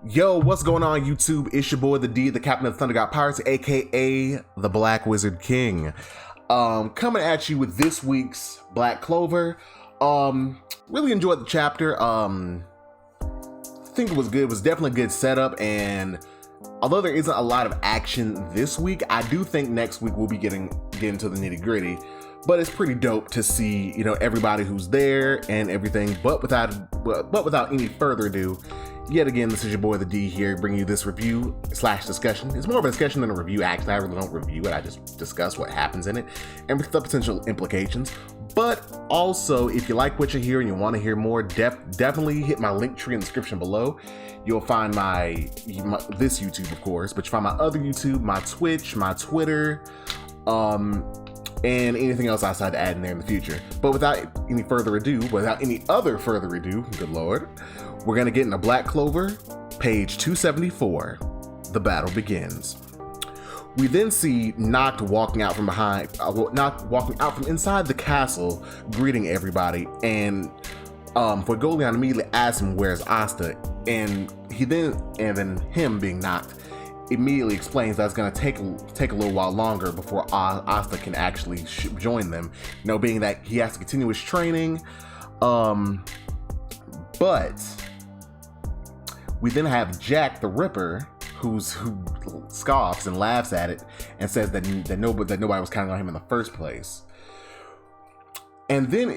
Yo, what's going on YouTube? It's your boy, the D, the Captain of the Thunder God Pirates, aka the Black Wizard King. Coming at you with this week's Black Clover. Really enjoyed the chapter. I think it was good. It was definitely a good setup, and although there isn't a lot of action this week, I do think next week we'll be getting to the nitty gritty. But it's pretty dope to see, everybody who's there and everything. But without any further ado, yet again, this is your boy, the D, here, bringing you this review/discussion. It's more of a discussion than a review, actually. I really don't review it. I just discuss what happens in it and the potential implications. But also, if you like what you hear and you want to hear more, definitely hit my Linktree in the description below. You'll find this YouTube, of course, but you'll find my other YouTube, my Twitch, my Twitter, and anything else I decide to add in there in the future. But without any other further ado, good lord, we're going to get into Black Clover, page 274. The battle begins. We then see Noct walking out from inside the castle, greeting everybody, and Fuegoleon immediately asks him where's Asta, and then him being Noct immediately explains that it's going to take a little while longer before Asta can actually join them, being that he has to continue his training. But we then have Jack the Ripper, who scoffs and laughs at it and says that nobody was counting on him in the first place. And then we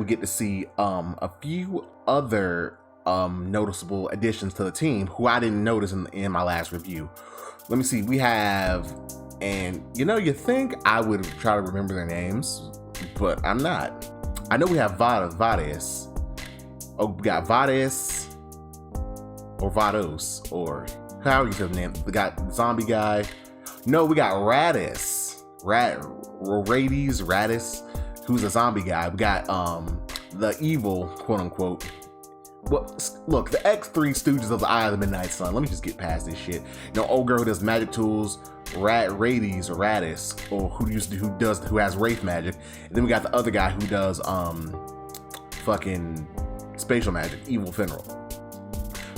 get to see a few other noticeable additions to the team who I didn't notice in my last review. Let me see. We have, and you think I would try to remember their names, but I'm not. I know we have Vades. Oh, we got Vades or Vados, or how you say the name? We got zombie guy. No, we got Radis, who's a zombie guy. We got the evil, quote unquote. Well, look, the X3 Stooges of the Eye of the Midnight Sun. Let me just get past this shit. Old girl who does magic tools, Radis or Radis, or who has wraith magic. And then we got the other guy who does fucking spatial magic, Evil Fenrir.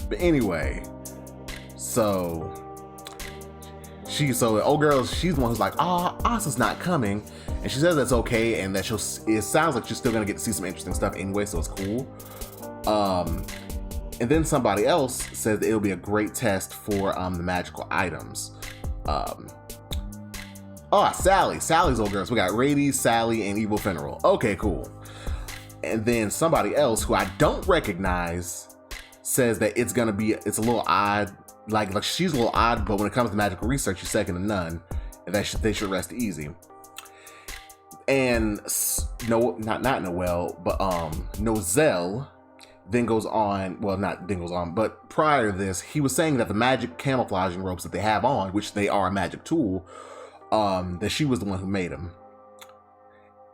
But anyway, so the old girl, she's the one who's like, Asa's not coming, and she says that's okay, and that it sounds like she's still gonna get to see some interesting stuff anyway, so it's cool. And then somebody else says that it'll be a great test for the magical items. Sally's old girls. We got Rady, Sally, and Evil Fenrir. Okay, cool. And then somebody else who I don't recognize says that it's a little odd. Like she's a little odd, but when it comes to magical research, she's second to none, and they should rest easy. And not Noelle, but Nozel then goes on, but prior to this, he was saying that the magic camouflaging ropes that they have on, which they are a magic tool, that she was the one who made them.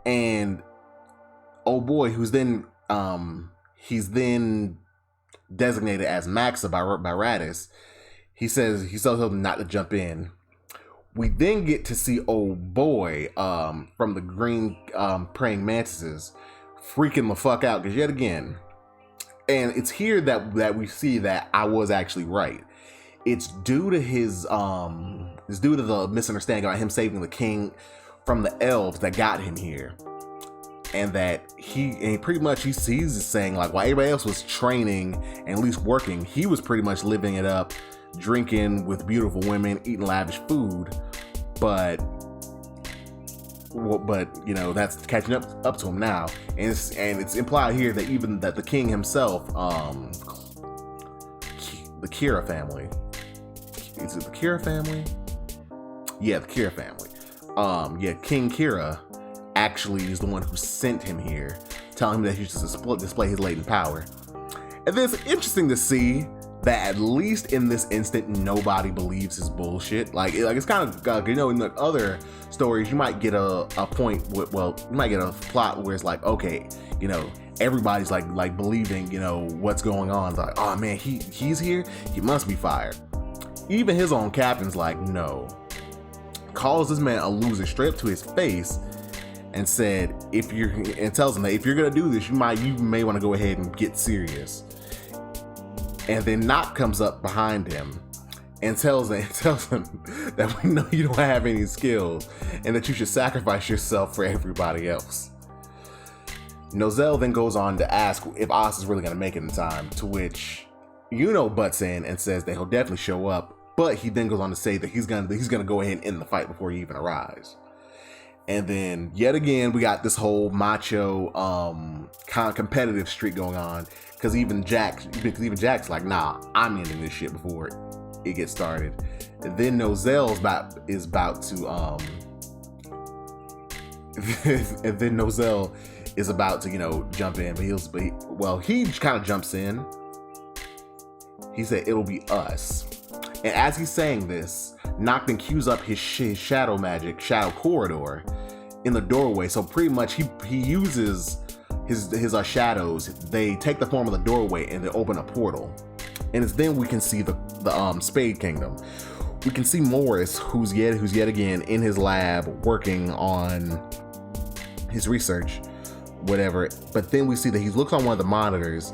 And oh boy, he's then designated as Maxa by Radis. He tells him not to jump in. We then get to see old boy from the green praying mantises freaking the fuck out, because yet again, and it's here that we see that I was actually right. It's due to the misunderstanding about him saving the king from the elves that got him here. And that he pretty much sees it saying, like, while everybody else was training and at least working, he was pretty much living it up, drinking with beautiful women, eating lavish food. But that's catching up to him now, and it's implied here that even that the king himself, the Kira family, is it the Kira family? Yeah, the Kira family. King Kira actually is the one who sent him here, telling him that he should display his latent power. And then it's interesting to see that at least in this instant, nobody believes his bullshit. Like it's kind of in the other stories, you might get a point with, you might get a plot where it's like, okay, everybody's like believing, what's going on. It's like, oh man, he's here, he must be fired. Even his own captain's like, no. Calls this man a loser straight up to his face, and tells him that if you're gonna do this, you may want to go ahead and get serious. And then Knock comes up behind him and tells him that we know you don't have any skills and that you should sacrifice yourself for everybody else. Nozel then goes on to ask if Oz is really going to make it in time, to which Yuno butts in and says that he'll definitely show up, but he then goes on to say that he's gonna go ahead and end the fight before he even arrives. And then yet again we got this whole macho kind of competitive streak going on, because even Jack's like, nah, I'm ending this shit before it gets started. And then Nozel is about to and then Nozel is about to jump in, but he kind of jumps in. He said it'll be us. And as he's saying this, Nocton cues up his shadow magic, shadow corridor, in the doorway. So pretty much he uses his shadows. They take the form of the doorway and they open a portal. And it's then we can see the Spade Kingdom. We can see Morris, who's yet again in his lab working on his research, whatever. But then we see that he looks on one of the monitors,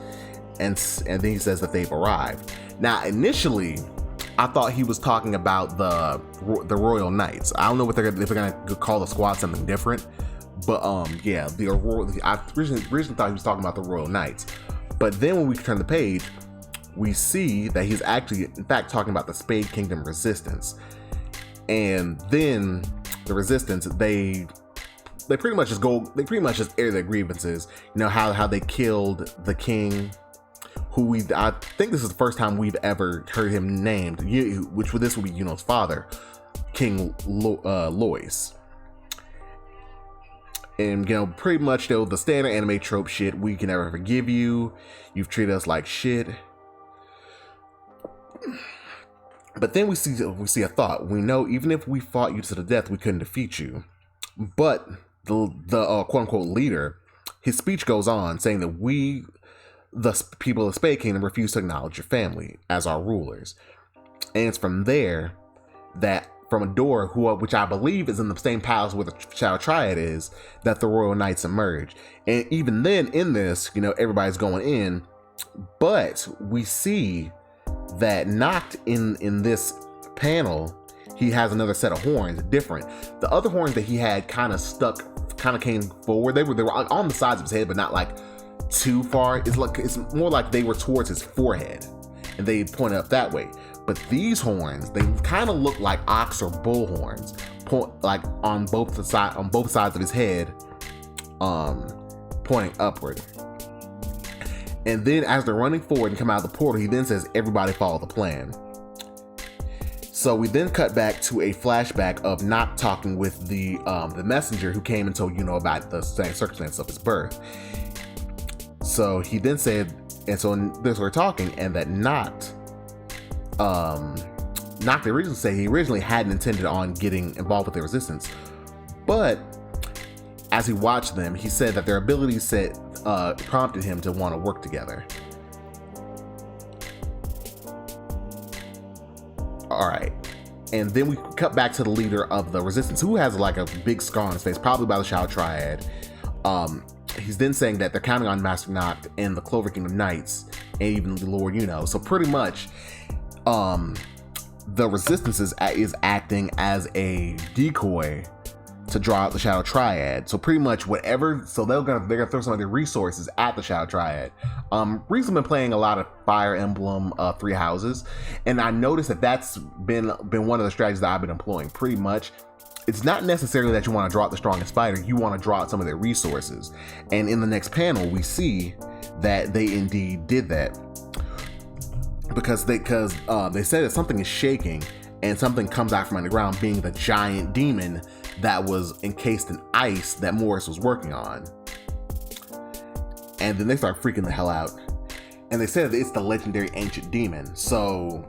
and then he says that they've arrived. Now, initially, I thought he was talking about the Royal Knights. I don't know if they're gonna call the squad something different, but yeah, I originally thought he was talking about the Royal Knights. But then when we turn the page, we see that he's actually, in fact, talking about the Spade Kingdom Resistance. And then the Resistance, they pretty much just air their grievances. How they killed the king, who I think this is the first time we've ever heard him named, which this would be Yuno's father, King Lois. And pretty much the standard anime trope shit. We can never forgive you. You've treated us like shit. But then we see a thought. We know even if we fought you to the death, we couldn't defeat you. But the quote unquote leader, his speech goes on saying that we, the people of the Spade Kingdom, refuse to acknowledge your family as our rulers. And it's from there that, from a door which I believe is in the same palace where the Shadow Triad is, that the Royal Knights emerge. And even then, in this, everybody's going in, but we see that Noct in this panel, he has another set of horns, different. The other horns that he had kind of came forward. They were on the sides of his head, but not like too far. It's more like they were towards his forehead, and they pointed up that way. But these horns, they kind of look like ox or bull horns, like on both sides of his head, pointing upward. And then as they're running forward and come out of the portal, he then says, "Everybody follow the plan." So we then cut back to a flashback of Noct talking with the messenger who came and told about the circumstance of his birth. So he then said, and so this we're talking, and that Noct originally said he originally hadn't intended on getting involved with the resistance, but as he watched them, he said that their ability set prompted him to want to work together. All right. And then we cut back to the leader of the resistance, who has like a big scar on his face, probably by the Shadow Triad. He's then saying that they're counting on Master Noct and the Clover Kingdom Knights and even the Lord so pretty much the resistance is acting as a decoy to draw out the Shadow Triad. So pretty much they're gonna throw some of their resources at the Shadow Triad. Recently been playing a lot of Fire Emblem Three Houses, and I noticed that that's been one of the strategies that I've been employing. Pretty much, it's not necessarily that you want to draw out the strongest fighter, you want to draw out some of their resources. And in the next panel, we see that they indeed did that. Because they said that something is shaking and something comes out from underground, being the giant demon that was encased in ice that Morris was working on. And then they start freaking the hell out. And they said that it's the legendary ancient demon. So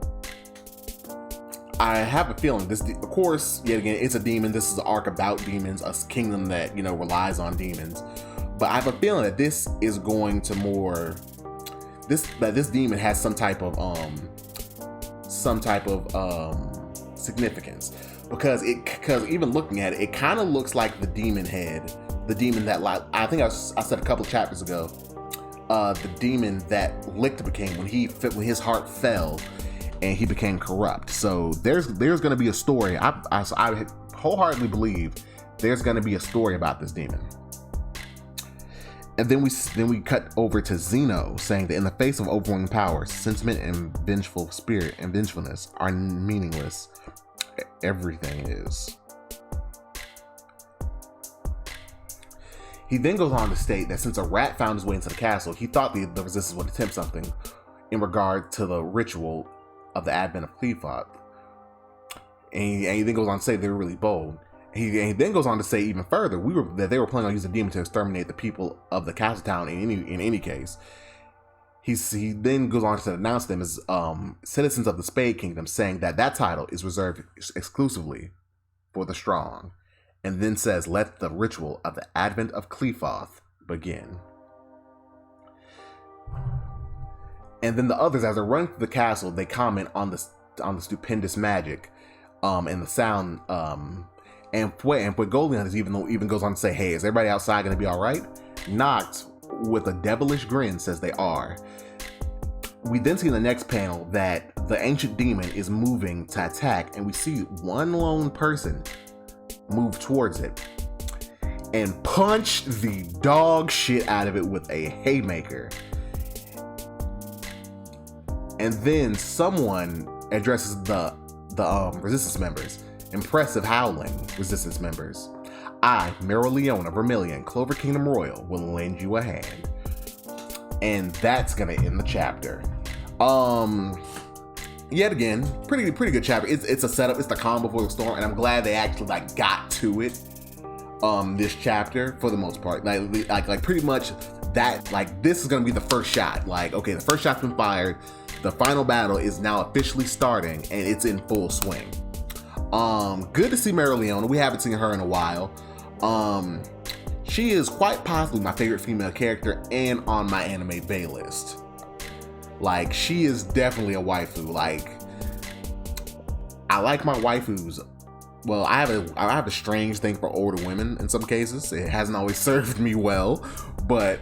I have a feeling this, of course, yet again, it's a demon. This is an arc about demons, a kingdom that, relies on demons. But I have a feeling that this is going to this demon has some type of significance, because even looking at it, it kind of looks like the demon head, the demon that, like, I think I said a couple of chapters ago, the demon that Licht became when his heart fell and he became corrupt. So there's going to be a story. I wholeheartedly believe there's going to be a story about this demon. And then we cut over to Zeno saying that in the face of overwhelming power, sentiment and vengeful spirit and vengefulness are meaningless. Everything is. He then goes on to state that since a rat found his way into the castle, he thought the resistance would attempt something in regard to the ritual of the advent of Qliphotep. And he then goes on to say they were really bold. He then goes on to say even further that they were planning on using demon to exterminate the people of the castle town in any case. He then goes on to announce them as citizens of the Spade Kingdom, saying that title is reserved exclusively for the strong, and then says, "Let the ritual of the advent of Qliphotep begin." And then the others, as they're running through the castle, they comment on the stupendous magic, and the sound. And Fuegolian even goes on to say, "Hey, is everybody outside going to be all right?" Noct, with a devilish grin, says they are. We then see in the next panel that the ancient demon is moving to attack, and we see one lone person move towards it and punch the dog shit out of it with a haymaker. And then someone addresses the resistance members. Impressive howling, resistance members. I, Mereoleona Vermilion, Clover Kingdom Royal, will lend you a hand. And that's gonna end the chapter. Yet again, pretty good chapter. It's a setup. It's the calm before the storm, and I'm glad they actually got to it. This chapter for the most part, like pretty much that. This is gonna be the first shot. Okay, the first shot's been fired. The final battle is now officially starting, and it's in full swing. Good to see Mereoleona. We haven't seen her in a while. She is quite possibly my favorite female character and on my anime bay list. She is definitely a waifu. I like my waifus. Well, I have a strange thing for older women in some cases. It hasn't always served me well, but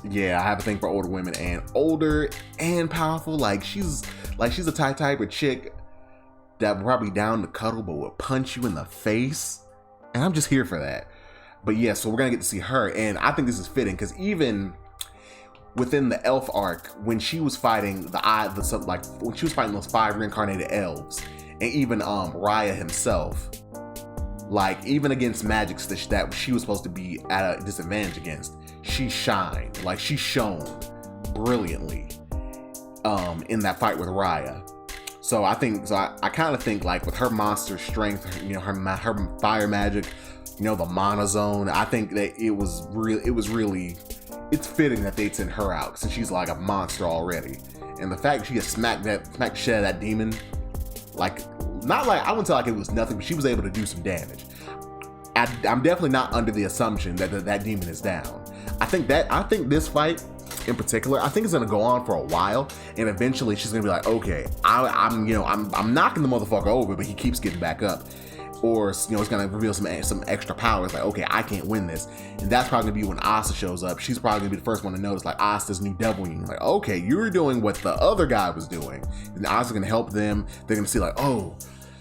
yeah, I have a thing for older women, and older and powerful. She's a type of chick that would probably down to cuddle but would punch you in the face, and I'm just here for that. But yeah, so we're gonna get to see her, and I think this is fitting because even within the elf arc, when she was fighting when she was fighting those 5 reincarnated elves, and even Raya himself, even against magics that she was supposed to be at a disadvantage against, she shined. She shone brilliantly in that fight with Raya. So I kind of think with her monster strength, her fire magic, the mana zone, I think that it's fitting that they send her out since she's a monster already. And the fact she has smacked the shit out of that demon, I wouldn't say it was nothing, but she was able to do some damage. I'm definitely not under the assumption that demon is down. I think this fight in particular, I think it's gonna go on for a while, and eventually she's gonna be like, okay, I'm knocking the motherfucker over, but he keeps getting back up, or it's gonna reveal some extra powers. Okay, I can't win this, and that's probably gonna be when Asta shows up. She's probably gonna be the first one to notice Asta's new devil union. Okay, you're doing what the other guy was doing, and Asta's gonna help them. They're gonna see oh,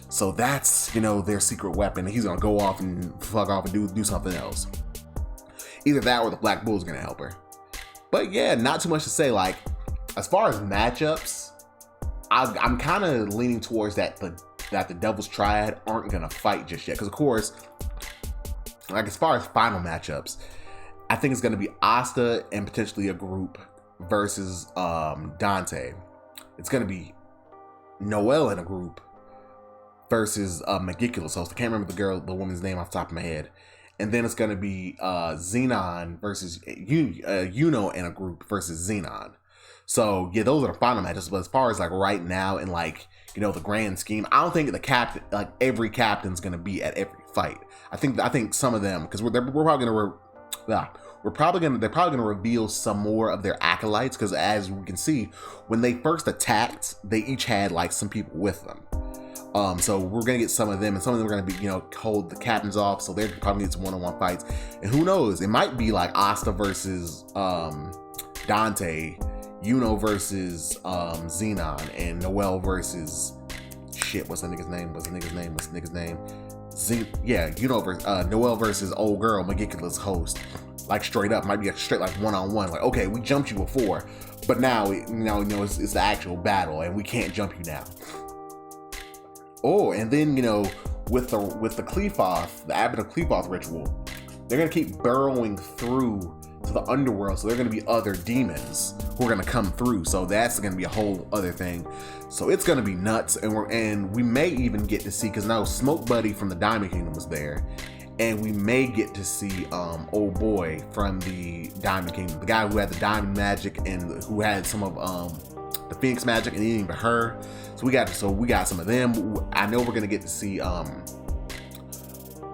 so that's their secret weapon, and he's gonna go off and fuck off and do something else. Either that or the Black Bull's gonna help her. But yeah, not too much to say. As far as matchups, I'm kind of leaning towards that the Devil's Triad aren't gonna fight just yet. Because of course, as far as final matchups, I think it's gonna be Asta and potentially a group versus Dante. It's gonna be Noelle in a group versus Megicula. So I can't remember the woman's name off the top of my head. And then it's going to be Xenon versus Yuno in a group versus Xenon. So yeah, those are the final matches. But as far as right now and the grand scheme, I don't think the captain, every captain's going to be at every fight. I think some of them, because they're probably going to reveal some more of their acolytes, because as we can see, when they first attacked, they each had some people with them. So we're gonna get some of them, and some of them are gonna be, hold the captains off, so they're probably get some one-on-one fights. And who knows, it might be Asta versus Dante, Yuno versus Xenon, and Noel versus shit. What's the nigga's name? Yuno versus Noel versus old girl, Magiculous host. Like straight up, might be a straight like one-on-one. Like, okay, we jumped you before, but now it's the actual battle, and we can't jump you now. Oh, and then with the Qliphoth, the Abbot of Qliphoth ritual, they're gonna keep burrowing through to the underworld, so there are gonna be other demons who are gonna come through. So that's gonna be a whole other thing. So it's gonna be nuts, and we may even get to see, because now Smoke Buddy from the Diamond Kingdom was there, and we may get to see old boy from the Diamond Kingdom, the guy who had the diamond magic and who had some of the Phoenix magic, and even her. So we got some of them. I know we're gonna get to see I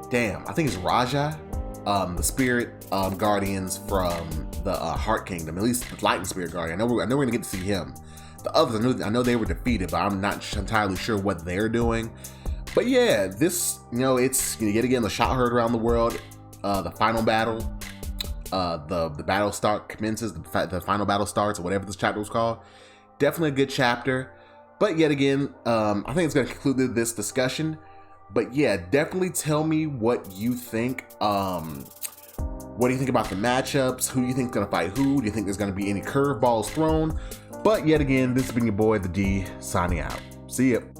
think it's Raja, the spirit guardians from the Heart Kingdom, at least the Lightning Spirit Guardian. I know we're gonna get to see him. The others, I know they were defeated, but I'm not entirely sure what they're doing. But yeah, this, it's yet again the shot heard around the world. The final battle, the battle commences. The final battle starts, or whatever this chapter was called. Definitely a good chapter. But yet again, I think it's going to conclude this discussion. But yeah, definitely tell me what you think. What do you think about the matchups? Who do you think is going to fight who? Do you think there's going to be any curveballs thrown? But yet again, this has been your boy, the D, signing out. See ya.